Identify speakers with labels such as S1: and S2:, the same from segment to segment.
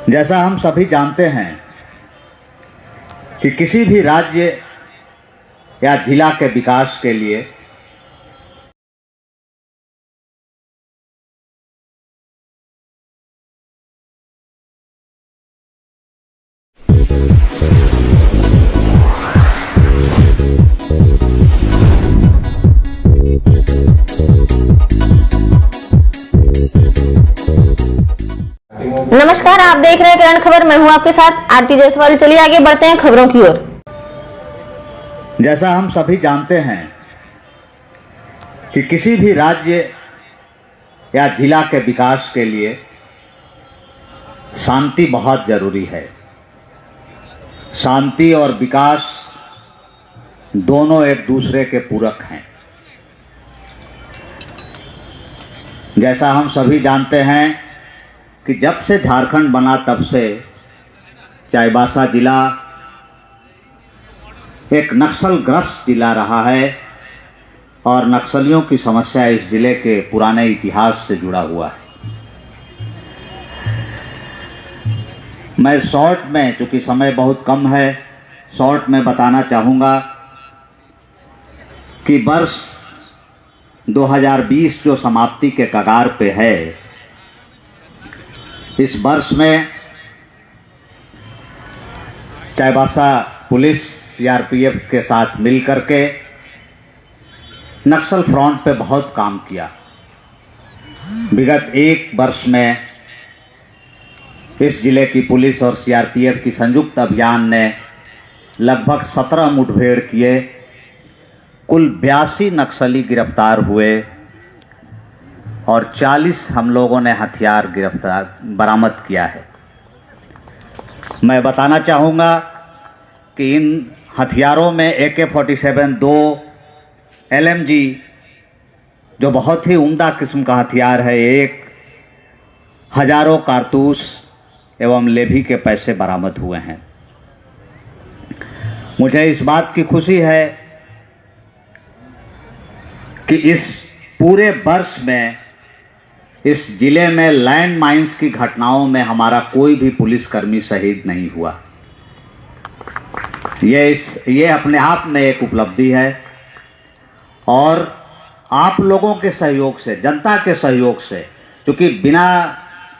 S1: जैसा हम सभी जानते हैं कि किसी भी राज्य या जिला के विकास के लिए
S2: नमस्कार, आप देख रहे हैं करंट खबर। मैं हूं आपके साथ आरती जायसवाल। चलिए आगे बढ़ते हैं खबरों की ओर।
S1: जैसा हम सभी जानते हैं कि किसी भी राज्य या जिला के विकास के लिए शांति बहुत जरूरी है। शांति और विकास दोनों एक दूसरे के पूरक हैं। जैसा हम सभी जानते हैं कि जब से झारखंड बना तब से चाईबासा जिला एक नक्सलग्रस्त जिला रहा है और नक्सलियों की समस्या इस जिले के पुराने इतिहास से जुड़ा हुआ है। मैं शॉर्ट में, चूंकि समय बहुत कम है, शॉर्ट में बताना चाहूँगा कि वर्ष 2020 जो समाप्ति के कगार पे है, इस वर्ष में चाईबासा पुलिस सीआरपीएफ के साथ मिलकर के नक्सल फ्रंट पे बहुत काम किया। विगत एक वर्ष में इस जिले की पुलिस और सीआरपीएफ की संयुक्त अभियान ने लगभग 17 मुठभेड़ किए। कुल 82 नक्सली गिरफ्तार हुए और 40 हम लोगों ने हथियार बरामद किया है। मैं बताना चाहूँगा कि इन हथियारों में AK-47, 2 LMG जो बहुत ही उम्दा किस्म का हथियार है, एक हजारों कारतूस एवं लेवी के पैसे बरामद हुए हैं। मुझे इस बात की खुशी है कि इस पूरे वर्ष में इस जिले में लैंड माइंस की घटनाओं में हमारा कोई भी पुलिसकर्मी शहीद नहीं हुआ। ये अपने आप में एक उपलब्धि है और आप लोगों के सहयोग से, जनता के सहयोग से, क्योंकि बिना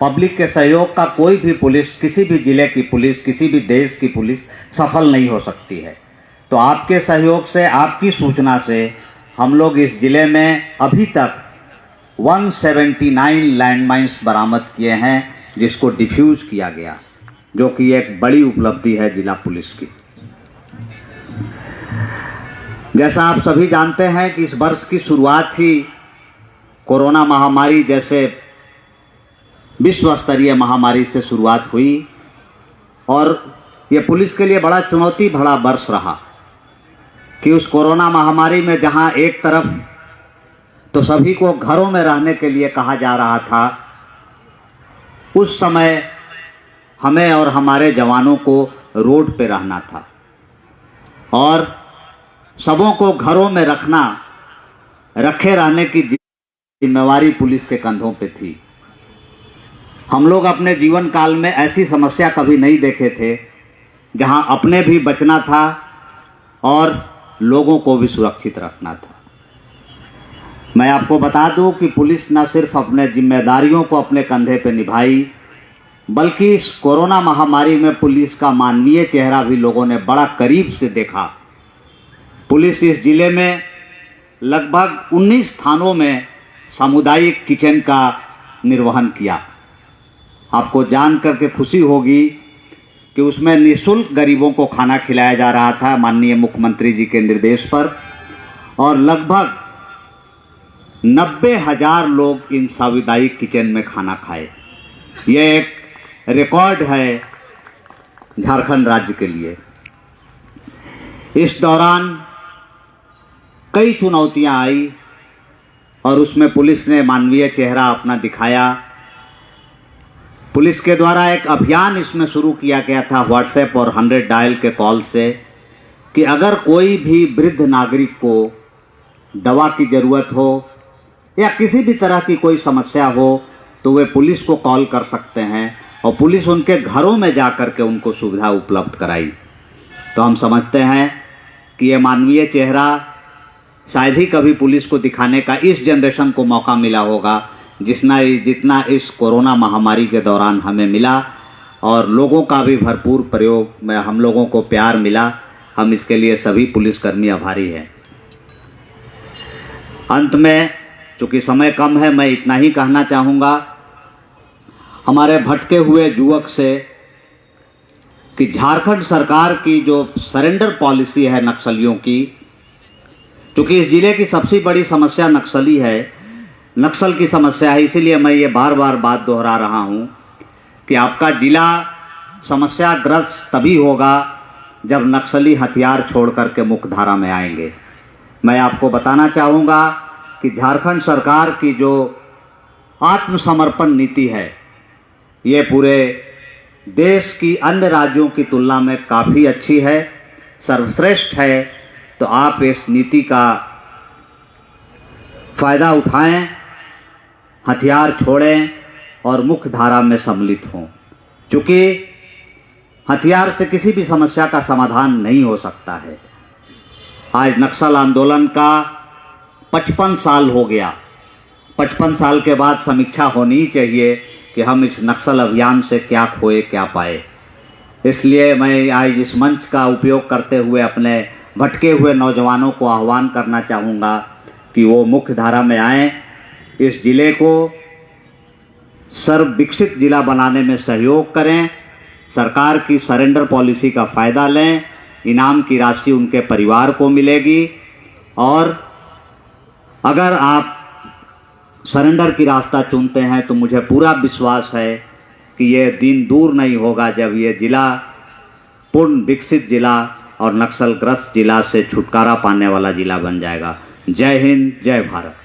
S1: पब्लिक के सहयोग का कोई भी पुलिस, किसी भी जिले की पुलिस, किसी भी देश की पुलिस सफल नहीं हो सकती है। तो आपके सहयोग से, आपकी सूचना से हम लोग इस जिले में अभी तक 179 लैंडमाइंस बरामद किए हैं, जिसको डिफ्यूज किया गया, जो कि एक बड़ी उपलब्धि है जिला पुलिस की। जैसा आप सभी जानते हैं कि इस वर्ष की शुरुआत ही कोरोना महामारी जैसे विश्व स्तरीय महामारी से शुरुआत हुई और ये पुलिस के लिए बड़ा चुनौती भरा वर्ष रहा कि उस कोरोना महामारी में जहां एक तरफ तो सभी को घरों में रहने के लिए कहा जा रहा था, उस समय हमें और हमारे जवानों को रोड पे रहना था और सबों को घरों में रखे रहने की जिम्मेवारी पुलिस के कंधों पे थी। हम लोग अपने जीवन काल में ऐसी समस्या कभी नहीं देखे थे जहां अपने भी बचना था और लोगों को भी सुरक्षित रखना था। मैं आपको बता दूं कि पुलिस न सिर्फ अपने जिम्मेदारियों को अपने कंधे पे निभाई, बल्कि इस कोरोना महामारी में पुलिस का मानवीय चेहरा भी लोगों ने बड़ा करीब से देखा। पुलिस इस जिले में लगभग 19 थानों में सामुदायिक किचन का निर्वहन किया। आपको जान करके खुशी होगी कि उसमें निःशुल्क गरीबों को खाना खिलाया जा रहा था माननीय मुख्यमंत्री जी के निर्देश पर, और लगभग 90,000 लोग इन सामुदायिक किचन में खाना खाए। यह एक रिकॉर्ड है झारखंड राज्य के लिए। इस दौरान कई चुनौतियां आई और उसमें पुलिस ने मानवीय चेहरा अपना दिखाया। पुलिस के द्वारा एक अभियान इसमें शुरू किया गया था व्हाट्सएप और 100 डायल के कॉल से कि अगर कोई भी वृद्ध नागरिक को दवा की ज़रूरत हो या किसी भी तरह की कोई समस्या हो तो वे पुलिस को कॉल कर सकते हैं और पुलिस उनके घरों में जा कर के उनको सुविधा उपलब्ध कराई। तो हम समझते हैं कि ये मानवीय चेहरा शायद ही कभी पुलिस को दिखाने का इस जनरेशन को मौका मिला होगा जितना इस कोरोना महामारी के दौरान हमें मिला, और लोगों का भी भरपूर प्रयोग में हम लोगों को प्यार मिला। हम इसके लिए सभी पुलिसकर्मी आभारी हैं। अंत में चूँकि समय कम है, मैं इतना ही कहना चाहूँगा हमारे भटके हुए युवक से कि झारखंड सरकार की जो सरेंडर पॉलिसी है नक्सलियों की, क्योंकि इस जिले की सबसे बड़ी समस्या नक्सली है, नक्सल की समस्या है, इसीलिए मैं ये बार बार बात दोहरा रहा हूँ कि आपका जिला समस्याग्रस्त तभी होगा जब नक्सली हथियार छोड़ करके मुख्य धारा में आएंगे। मैं आपको बताना चाहूँगा कि झारखंड सरकार की जो आत्मसमर्पण नीति है ये पूरे देश की अन्य राज्यों की तुलना में काफ़ी अच्छी है, सर्वश्रेष्ठ है। तो आप इस नीति का फ़ायदा उठाएं, हथियार छोड़ें और मुख्य धारा में सम्मिलित हों, क्योंकि हथियार से किसी भी समस्या का समाधान नहीं हो सकता है। आज नक्सल आंदोलन का 55 साल हो गया। 55 साल के बाद समीक्षा होनी चाहिए कि हम इस नक्सल अभियान से क्या खोए क्या पाए। इसलिए मैं आज इस मंच का उपयोग करते हुए अपने भटके हुए नौजवानों को आह्वान करना चाहूँगा कि वो मुख्य धारा में आएँ, इस ज़िले को सर्वविकसित जिला बनाने में सहयोग करें, सरकार की सरेंडर पॉलिसी का फ़ायदा लें, इनाम की राशि उनके परिवार को मिलेगी। और अगर आप सरेंडर की रास्ता चुनते हैं तो मुझे पूरा विश्वास है कि ये दिन दूर नहीं होगा जब ये ज़िला पूर्ण विकसित जिला और नक्सलग्रस्त जिला से छुटकारा पाने वाला जिला बन जाएगा। जय हिंद, जय भारत।